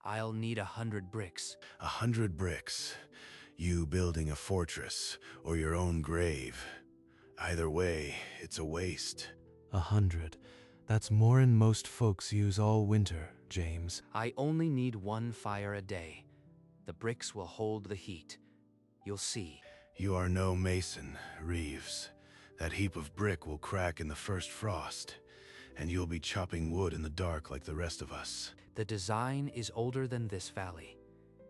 I'll need 100 bricks. 100 bricks. You building a fortress or your own grave. Either way, it's a waste. 100. That's more than most folks use all winter, James. I only need 1 fire a day. The bricks will hold the heat. You'll see. You are no mason, Reeves. That heap of brick will crack in the first frost, and you'll be chopping wood in the dark like the rest of us. The design is older than this valley.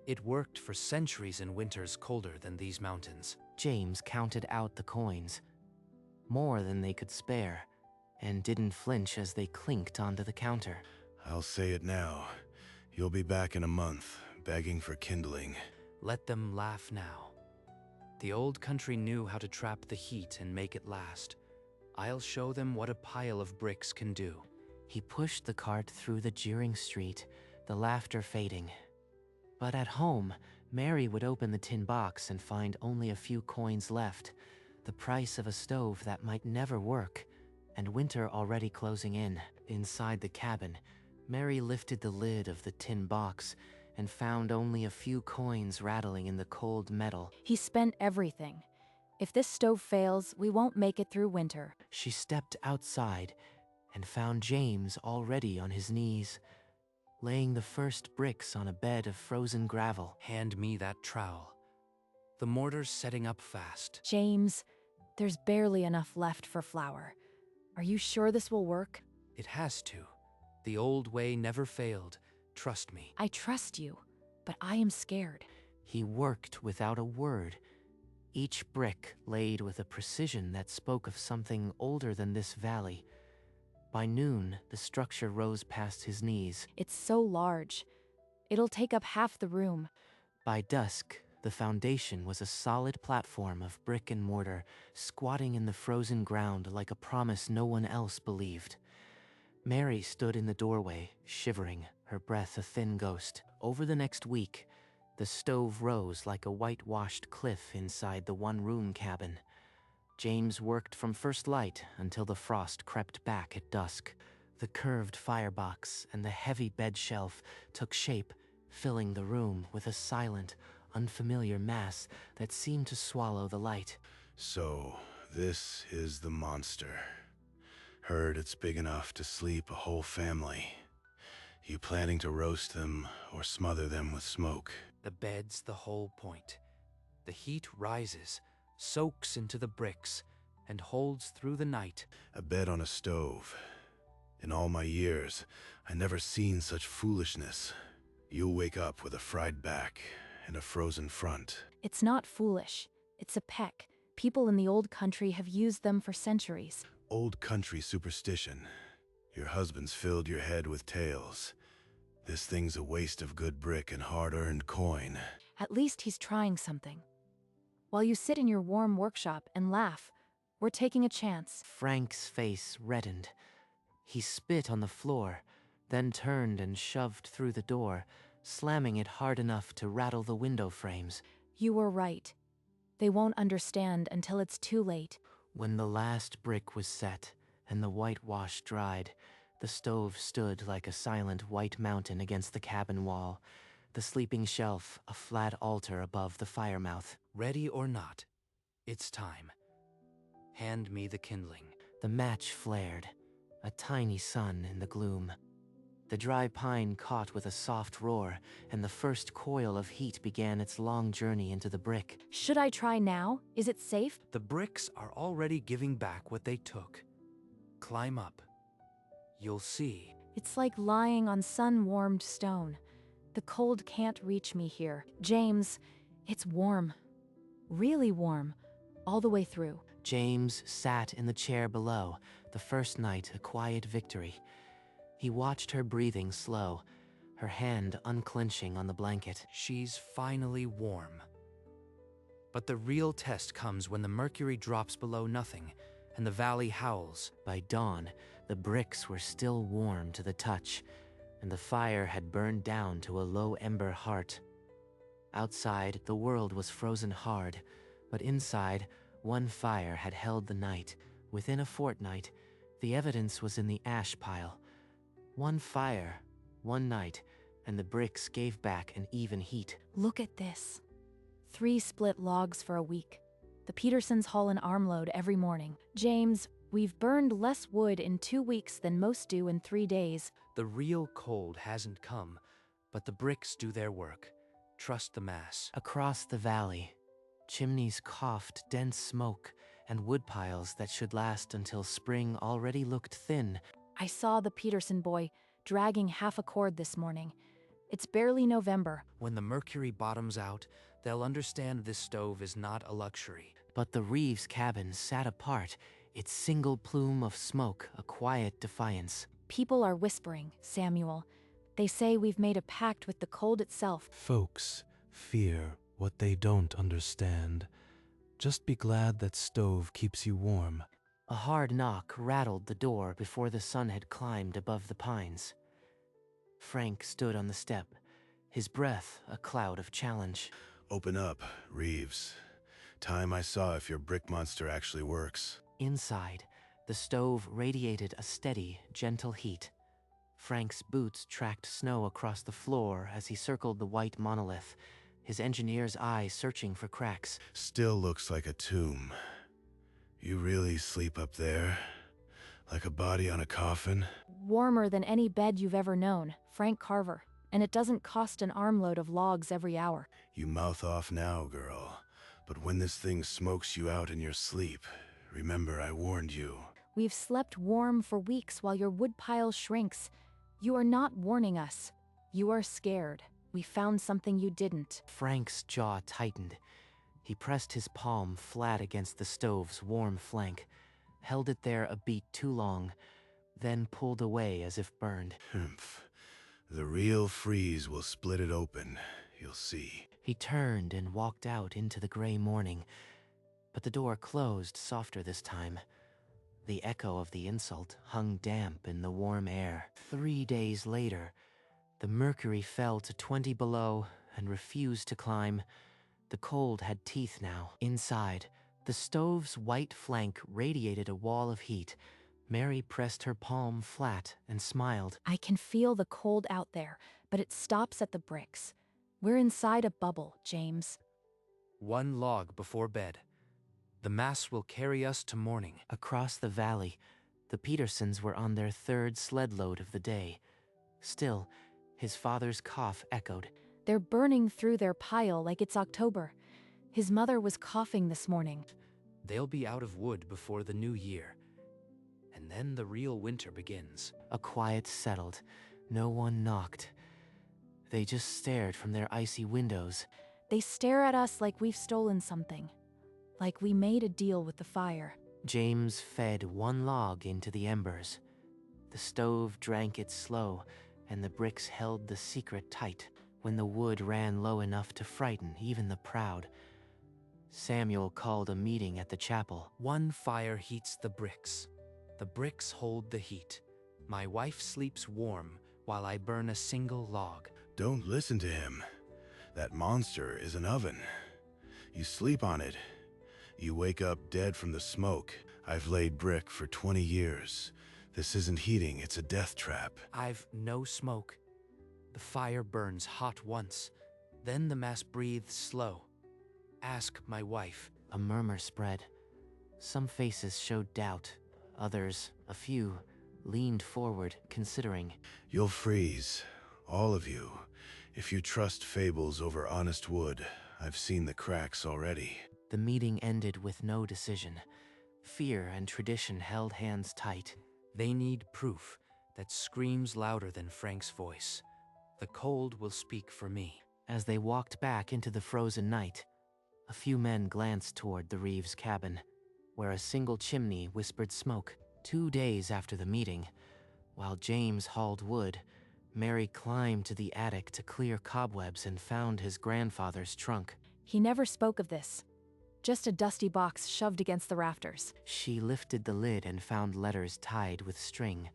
It worked for centuries in winters colder than these mountains. James counted out the coins, more than they could spare, and didn't flinch as they clinked onto the counter. I'll say it now. You'll be back in a month, begging for kindling. Let them laugh now. The old country knew how to trap the heat and make it last. I'll show them what a pile of bricks can do. He pushed the cart through the jeering street, the laughter fading. But at home, Mary would open the tin box and find only a few coins left, the price of a stove that might never work, and winter already closing in. Inside the cabin, Mary lifted the lid of the tin box and found only a few coins rattling in the cold metal. He spent everything. If this stove fails, we won't make it through winter. She stepped outside and found James already on his knees, laying the first bricks on a bed of frozen gravel. Hand me that trowel. The mortar's setting up fast. James, there's barely enough left for flour. Are you sure this will work? It has to. The old way never failed. Trust me. I trust you, but I am scared. He worked without a word, each brick laid with a precision that spoke of something older than this valley. By noon, the structure rose past his knees. It's so large. It'll take up half the room. By dusk, the foundation was a solid platform of brick and mortar, squatting in the frozen ground like a promise no one else believed. Mary stood in the doorway, shivering, her breath a thin ghost. Over the next week, the stove rose like a whitewashed cliff inside the one-room cabin. James worked from first light until the frost crept back at dusk. The curved firebox and the heavy bed shelf took shape, filling the room with a silent, unfamiliar mass that seemed to swallow the light. So, this is the monster. Heard it's big enough to sleep a whole family. You planning to roast them or smother them with smoke? The bed's the whole point. The heat rises, soaks into the bricks, and holds through the night. A bed on a stove. In all my years, I never seen such foolishness. You'll wake up with a fried back and a frozen front. It's not foolish. It's a peck. People in the old country have used them for centuries. Old country superstition. Your husband's filled your head with tales. This thing's a waste of good brick and hard-earned coin. At least he's trying something. While you sit in your warm workshop and laugh, we're taking a chance. Frank's face reddened. He spit on the floor, then turned and shoved through the door, slamming it hard enough to rattle the window frames. You were right. They won't understand until it's too late. When the last brick was set and the whitewash dried, the stove stood like a silent white mountain against the cabin wall, the sleeping shelf a flat altar above the fire mouth. Ready or not, it's time. Hand me the kindling. The match flared, a tiny sun in the gloom. The dry pine caught with a soft roar, and the first coil of heat began its long journey into the brick. Should I try now? Is it safe? The bricks are already giving back what they took. Climb up. You'll see. It's like lying on sun-warmed stone. The cold can't reach me here. James, it's warm. Really warm. All the way through. James sat in the chair below, the first night a quiet victory. He watched her breathing slow, her hand unclenching on the blanket. She's finally warm. But the real test comes when the mercury drops below nothing, and the valley howls. By dawn, the bricks were still warm to the touch, and the fire had burned down to a low ember heart. Outside, the world was frozen hard, but inside, one fire had held the night. Within a fortnight, the evidence was in the ash pile. One fire, one night, and the bricks gave back an even heat. Look at this. 3 split logs for a week. The Petersons haul an armload every morning. James, we've burned less wood in 2 weeks than most do in 3 days. The real cold hasn't come, but the bricks do their work. Trust the mass. Across the valley, chimneys coughed dense smoke, and wood piles that should last until spring already looked thin. I saw the Peterson boy dragging half a cord this morning. It's barely November. When the mercury bottoms out, they'll understand this stove is not a luxury. But the Reeves cabin sat apart, its single plume of smoke a quiet defiance. People are whispering, Samuel. They say we've made a pact with the cold itself. Folks fear what they don't understand. Just be glad that stove keeps you warm. A hard knock rattled the door before the sun had climbed above the pines. Frank stood on the step, his breath a cloud of challenge. Open up, Reeves. Time I saw if your brick monster actually works. Inside, the stove radiated a steady, gentle heat. Frank's boots tracked snow across the floor as he circled the white monolith, his engineer's eye searching for cracks. Still looks like a tomb. You really sleep up there? Like a body on a coffin? Warmer than any bed you've ever known, Frank Carver. And it doesn't cost an armload of logs every hour. You mouth off now, girl. But when this thing smokes you out in your sleep, remember I warned you. We've slept warm for weeks while your woodpile shrinks. You are not warning us. You are scared. We found something you didn't. Frank's jaw tightened. He pressed his palm flat against the stove's warm flank, held it there a beat too long, then pulled away as if burned. Humph. The real freeze will split it open, you'll see. He turned and walked out into the gray morning, but the door closed softer this time. The echo of the insult hung damp in the warm air. 3 days later, the mercury fell to 20 below and refused to climb. The cold had teeth now. Inside, the stove's white flank radiated a wall of heat. Mary pressed her palm flat and smiled. I can feel the cold out there, but it stops at the bricks. We're inside a bubble, James. 1 log before bed. The mass will carry us to morning. Across the valley, the Petersons were on their 3rd sled load of the day. Still, his father's cough echoed. They're burning through their pile like it's October. His mother was coughing this morning. They'll be out of wood before the new year. And then the real winter begins. A quiet settled. No one knocked. They just stared from their icy windows. They stare at us like we've stolen something. Like we made a deal with the fire. James fed 1 log into the embers. The stove drank it slow, and the bricks held the secret tight. When the wood ran low enough to frighten even the proud, Samuel called a meeting at the chapel. 1 fire heats the bricks. The bricks hold the heat. My wife sleeps warm while I burn a single log. Don't listen to him. That monster is an oven. You sleep on it. You wake up dead from the smoke. I've laid brick for 20 years. This isn't heating, it's a death trap. I've no smoke. The fire burns hot once. Then the mass breathes slow. Ask my wife. A murmur spread. Some faces showed doubt. Others, a few, leaned forward, considering. You'll freeze, all of you, if you trust fables over honest wood. I've seen the cracks already. The meeting ended with no decision. Fear and tradition held hands tight. They need proof that screams louder than Frank's voice. The cold will speak for me. As they walked back into the frozen night, a few men glanced toward the Reeves cabin, where a single chimney whispered smoke. 2 days after the meeting, while James hauled wood, Mary climbed to the attic to clear cobwebs and found his grandfather's trunk. He never spoke of this. Just a dusty box shoved against the rafters. She lifted the lid and found letters tied with string,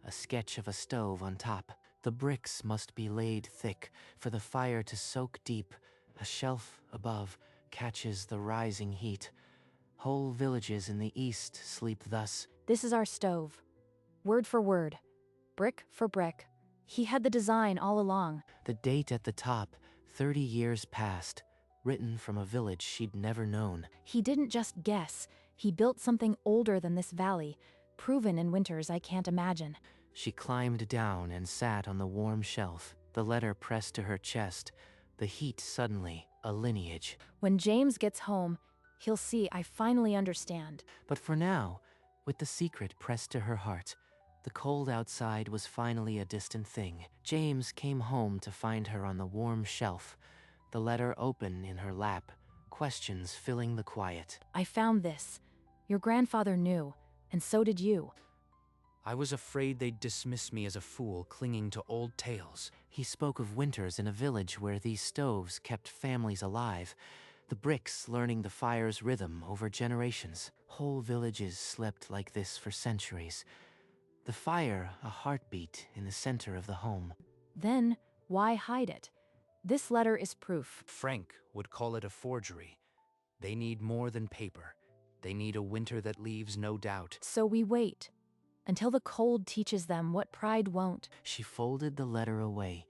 a sketch of a stove on top. The bricks must be laid thick for the fire to soak deep. A shelf above catches the rising heat. Whole villages in the east sleep thus. This is our stove. Word for word. Brick for brick. He had the design all along. The date at the top, 30 years past, written from a village she'd never known. He didn't just guess. He built something older than this valley, proven in winters I can't imagine. She climbed down and sat on the warm shelf, the letter pressed to her chest, the heat suddenly a lineage. When James gets home, he'll see I finally understand. But for now, with the secret pressed to her heart, the cold outside was finally a distant thing. James came home to find her on the warm shelf, the letter open in her lap, questions filling the quiet. I found this. Your grandfather knew, and so did you. I was afraid they'd dismiss me as a fool clinging to old tales. He spoke of winters in a village where these stoves kept families alive, the bricks learning the fire's rhythm over generations. Whole villages slept like this for centuries. The fire a heartbeat in the center of the home. Then, why hide it? This letter is proof. Frank would call it a forgery. They need more than paper. They need a winter that leaves no doubt. So we wait, until the cold teaches them what pride won't. She folded the letter away,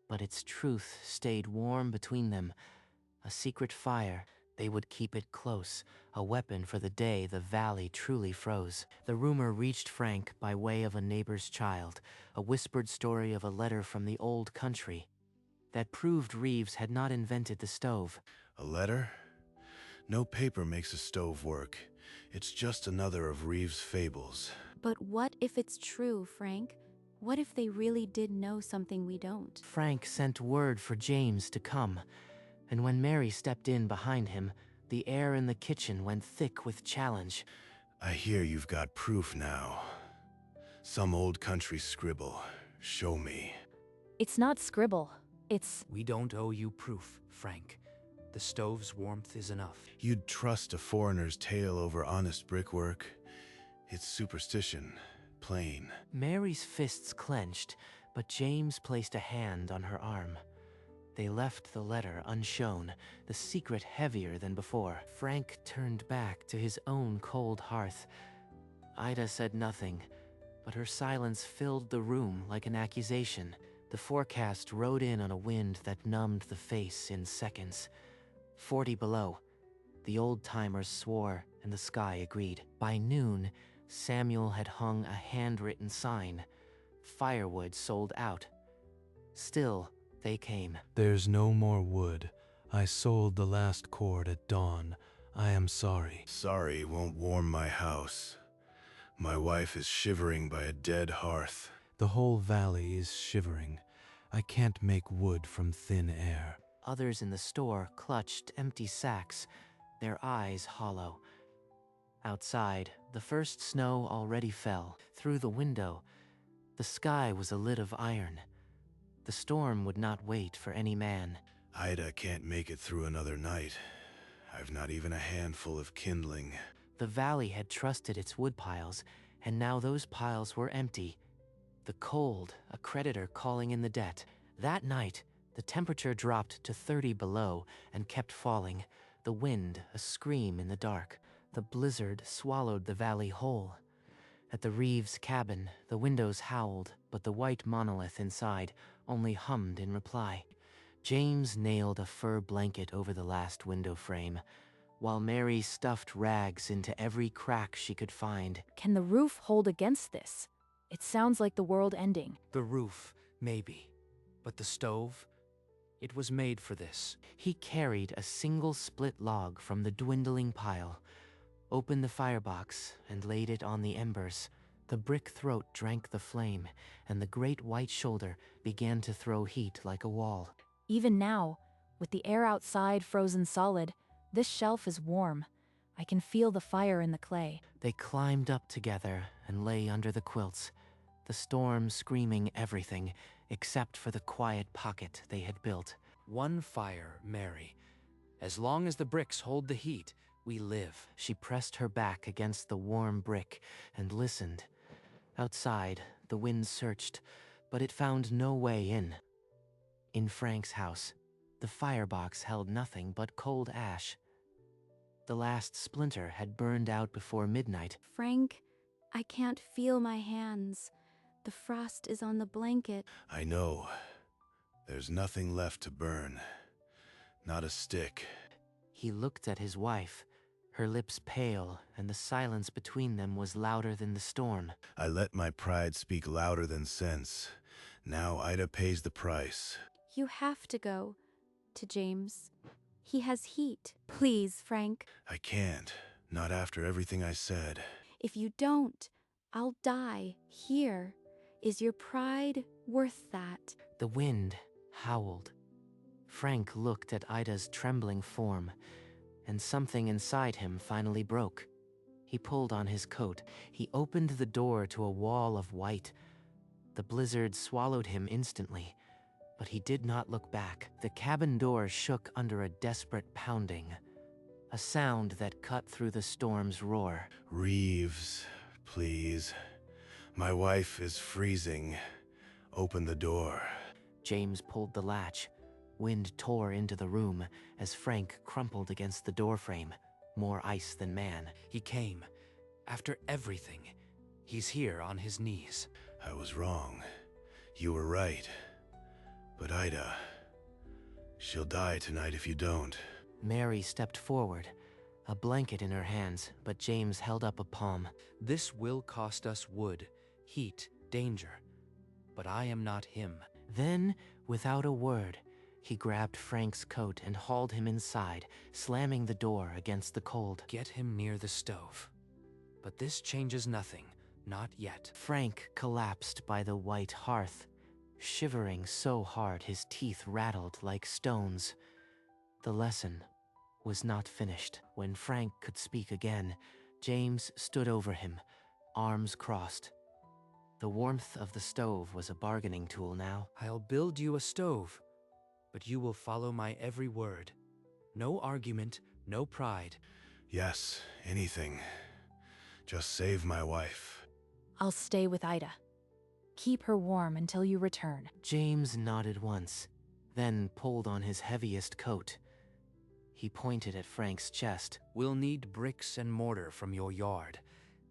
but its truth stayed warm between them. A secret fire, they would keep it close, a weapon for the day the valley truly froze. The rumor reached Frank by way of a neighbor's child, a whispered story of a letter from the old country that proved Reeves had not invented the stove. A letter? No paper makes a stove work. It's just another of Reeves' fables. But what if it's true, Frank? What if they really did know something we don't? Frank sent word for James to come, and when Mary stepped in behind him, the air in the kitchen went thick with challenge. I hear you've got proof now. Some old country scribble. Show me. It's not scribble. It's... We don't owe you proof, Frank. The stove's warmth is enough. You'd trust a foreigner's tale over honest brickwork? It's superstition. Plain. Mary's fists clenched, but James placed a hand on her arm. They left the letter unshown, the secret heavier than before. Frank turned back to his own cold hearth. Ida said nothing, but her silence filled the room like an accusation. The forecast rode in on a wind that numbed the face in seconds. 40 below. The old-timers swore, and the sky agreed. By noon, Samuel had hung a handwritten sign. Firewood sold out. Still, they came. There's no more wood. I sold the last cord at dawn. I am sorry. Sorry won't warm my house. My wife is shivering by a dead hearth. The whole valley is shivering. I can't make wood from thin air. Others in the store clutched empty sacks, their eyes hollow. Outside, the first snow already fell. Through the window, the sky was a lid of iron. The storm would not wait for any man. Ida can't make it through another night. I've not even a handful of kindling. The valley had trusted its woodpiles, and now those piles were empty. The cold, a creditor calling in the debt. That night, the temperature dropped to 30 below and kept falling. The wind, a scream in the dark. The blizzard swallowed the valley whole. At the Reeves cabin, the windows howled, but the white monolith inside only hummed in reply. James nailed a fur blanket over the last window frame, while Mary stuffed rags into every crack she could find. Can the roof hold against this? It sounds like the world ending. The roof, maybe. But the stove? It was made for this. He carried a single split log from the dwindling pile, opened the firebox, and laid it on the embers. The brick throat drank the flame, and the great white shoulder began to throw heat like a wall. Even now, with the air outside frozen solid, this shelf is warm. I can feel the fire in the clay. They climbed up together and lay under the quilts, the storm screaming everything except for the quiet pocket they had built. One fire, Mary. As long as the bricks hold the heat, we live. She pressed her back against the warm brick and listened. Outside, the wind searched, but it found no way in. In Frank's house, the firebox held nothing but cold ash. The last splinter had burned out before midnight. Frank, I can't feel my hands. The frost is on the blanket. I know. There's nothing left to burn. Not a stick. He looked at his wife, her lips pale, and the silence between them was louder than the storm. I let my pride speak louder than sense. Now Ida pays the price. You have to go. To James. He has heat. Please, Frank. I can't. Not after everything I said. If you don't, I'll die here. Is your pride worth that? The wind howled. Frank looked at Ida's trembling form, and something inside him finally broke. He pulled on his coat. He opened the door to a wall of white. The blizzard swallowed him instantly, but he did not look back. The cabin door shook under a desperate pounding, a sound that cut through the storm's roar. Reeves, please. My wife is freezing. Open the door. James pulled the latch. Wind tore into the room as Frank crumpled against the doorframe, more ice than man. He came. After everything, he's here on his knees. I was wrong. You were right. But Ida, she'll die tonight if you don't. Mary stepped forward, a blanket in her hands, but James held up a palm. This will cost us wood, heat, danger. But I am not him. Then, without a word, he grabbed Frank's coat and hauled him inside, slamming the door against the cold. Get him near the stove. But this changes nothing, not yet. Frank collapsed by the white hearth, shivering so hard his teeth rattled like stones. The lesson was not finished. When Frank could speak again, James stood over him, arms crossed. The warmth of the stove was a bargaining tool now. I'll build you a stove, but you will follow my every word. No argument, no pride. Yes, anything. Just save my wife. I'll stay with Ida. Keep her warm until you return. James nodded once, then pulled on his heaviest coat. He pointed at Frank's chest. We'll need bricks and mortar from your yard,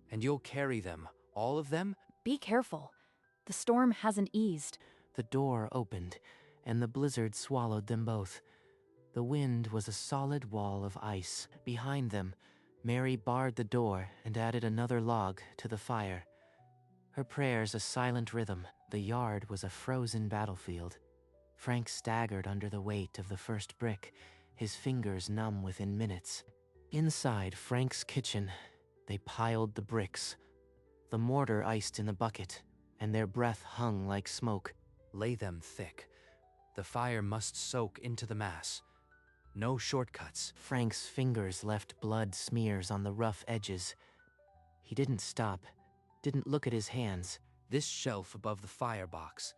and you'll carry them, all of them? Be careful. The storm hasn't eased. The door opened, and the blizzard swallowed them both. The wind was a solid wall of ice. Behind them, Mary barred the door and added another log to the fire. Her prayers a silent rhythm. The yard was a frozen battlefield. Frank staggered under the weight of the first brick, his fingers numb within minutes. Inside Frank's kitchen, they piled the bricks, the mortar iced in the bucket, and their breath hung like smoke. Lay them thick. The fire must soak into the mass. No shortcuts. Frank's fingers left blood smears on the rough edges. He didn't stop, didn't look at his hands. This shelf above the firebox,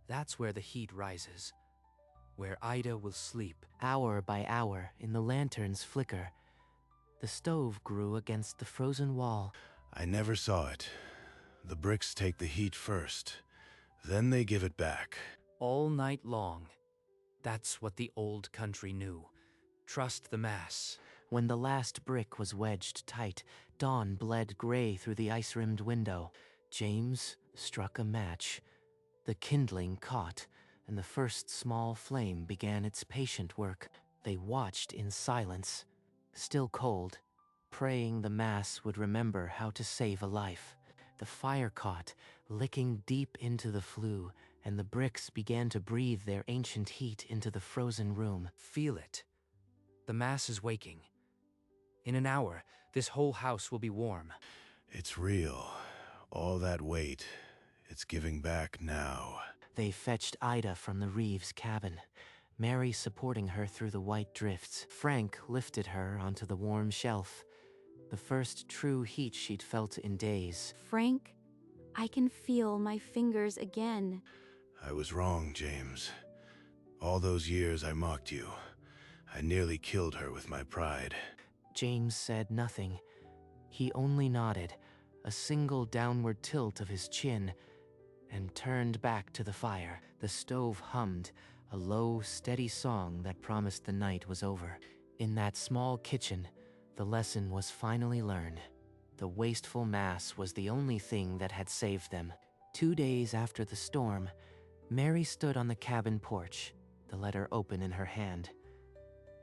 that's where the heat rises. Where Ida will sleep. Hour by hour, in the lantern's flicker, the stove grew against the frozen wall. I never saw it. The bricks take the heat first. Then they give it back. All night long. That's what the old country knew. Trust the mass. When the last brick was wedged tight, dawn bled gray through the ice-rimmed window. James struck a match. The kindling caught, and the first small flame began its patient work. They watched in silence, still cold, praying the mass would remember how to save a life. The fire caught, licking deep into the flue, and the bricks began to breathe their ancient heat into the frozen room. Feel it. The mass is waking. In an hour, this whole house will be warm. It's real. All that weight, it's giving back now. They fetched Ida from the Reeves cabin, Mary supporting her through the white drifts. Frank lifted her onto the warm shelf, the first true heat she'd felt in days. Frank, I can feel my fingers again. I was wrong, James. All those years I mocked you. I nearly killed her with my pride. James said nothing. He only nodded, a single downward tilt of his chin, and turned back to the fire. The stove hummed, a low, steady song that promised the night was over. In that small kitchen, the lesson was finally learned. The wasteful mass was the only thing that had saved them. 2 days after the storm, Mary stood on the cabin porch, the letter open in her hand.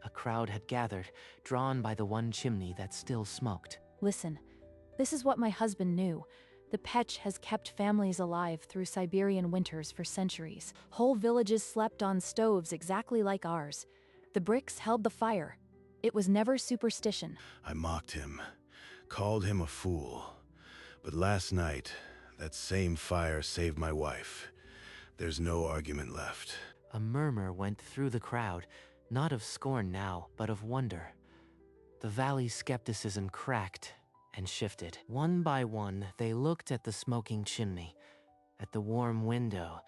A crowd had gathered, drawn by the one chimney that still smoked. Listen, this is what my husband knew. The Petch has kept families alive through Siberian winters for centuries. Whole villages slept on stoves exactly like ours. The bricks held the fire. It was never superstition. I mocked him, called him a fool. But last night, that same fire saved my wife. There's no argument left. A murmur went through the crowd, not of scorn now, but of wonder. The valley's skepticism cracked and shifted. One by one, they looked at the smoking chimney, at the warm window,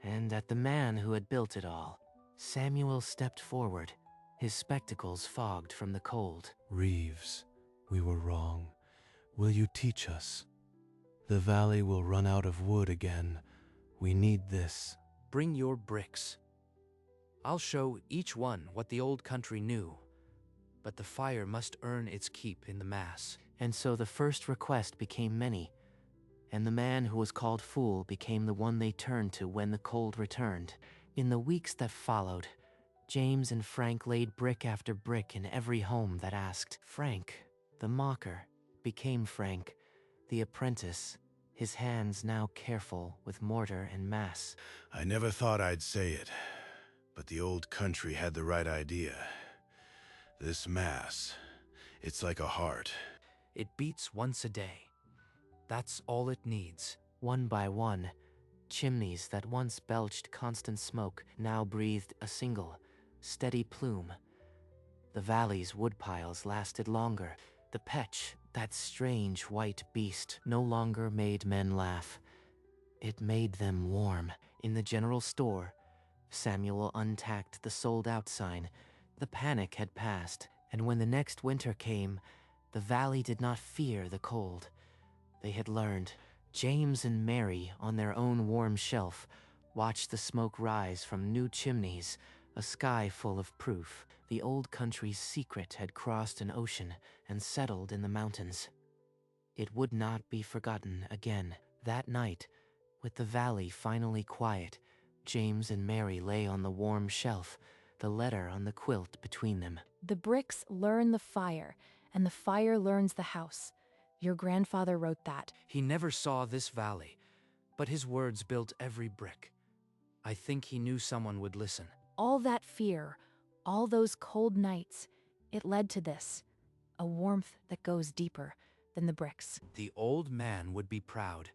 and at the man who had built it all. Samuel stepped forward, his spectacles fogged from the cold. Reeves, we were wrong. Will you teach us? The valley will run out of wood again. We need this. Bring your bricks. I'll show each one what the old country knew, but the fire must earn its keep in the mass. And so the first request became many, and the man who was called Fool became the one they turned to when the cold returned. In the weeks that followed, James and Frank laid brick after brick in every home that asked. Frank, the mocker, became Frank, the apprentice, his hands now careful with mortar and mass. I never thought I'd say it, but the old country had the right idea. This mass, it's like a heart. It beats once a day. That's all it needs. One by one, chimneys that once belched constant smoke now breathed a single, steady plume. The valley's woodpiles lasted longer. The Petch, that strange white beast, no longer made men laugh. It made them warm. In the general store, Samuel untacked the sold-out sign. The panic had passed, and when the next winter came, the valley did not fear the cold. They had learned. James and Mary, on their own warm shelf, watched the smoke rise from new chimneys, a sky full of proof. The old country's secret had crossed an ocean and settled in the mountains. It would not be forgotten again. That night, with the valley finally quiet, James and Mary lay on the warm shelf, the letter on the quilt between them. The bricks learn the fire, and the fire learns the house. Your grandfather wrote that. He never saw this valley, but his words built every brick. I think he knew someone would listen. All that fear, all those cold nights, it led to this. A warmth that goes deeper than the bricks. The old man would be proud,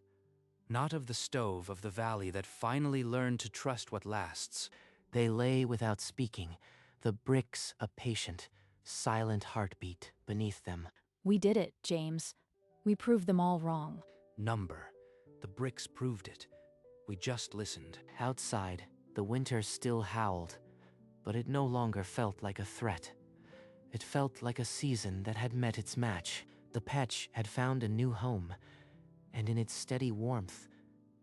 not of the stove of the valley that finally learned to trust what lasts. They lay without speaking, the bricks a patient, silent heartbeat beneath them. We did it, James. We proved them all wrong. Number. The bricks proved it. We just listened. Outside, the winter still howled, but it no longer felt like a threat. It felt like a season that had met its match. The Petch had found a new home, and in its steady warmth,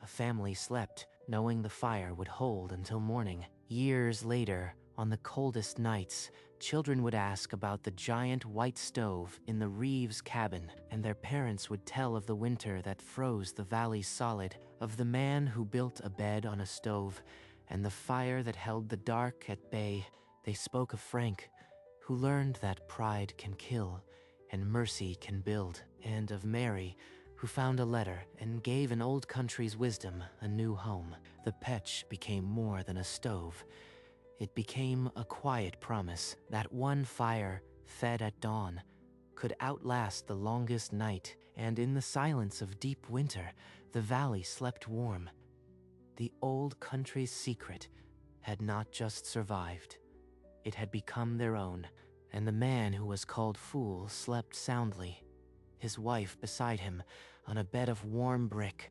a family slept, knowing the fire would hold until morning. Years later, on the coldest nights, children would ask about the giant white stove in the Reeves cabin, and their parents would tell of the winter that froze the valley solid, of the man who built a bed on a stove, and the fire that held the dark at bay. They spoke of Frank, who learned that pride can kill and mercy can build, and of Mary, who found a letter and gave an old country's wisdom a new home. The Petch became more than a stove. It became a quiet promise that one fire, fed at dawn, could outlast the longest night, and in the silence of deep winter, the valley slept warm. The old country's secret had not just survived. It had become their own, and the man who was called Fool slept soundly, his wife beside him on a bed of warm brick.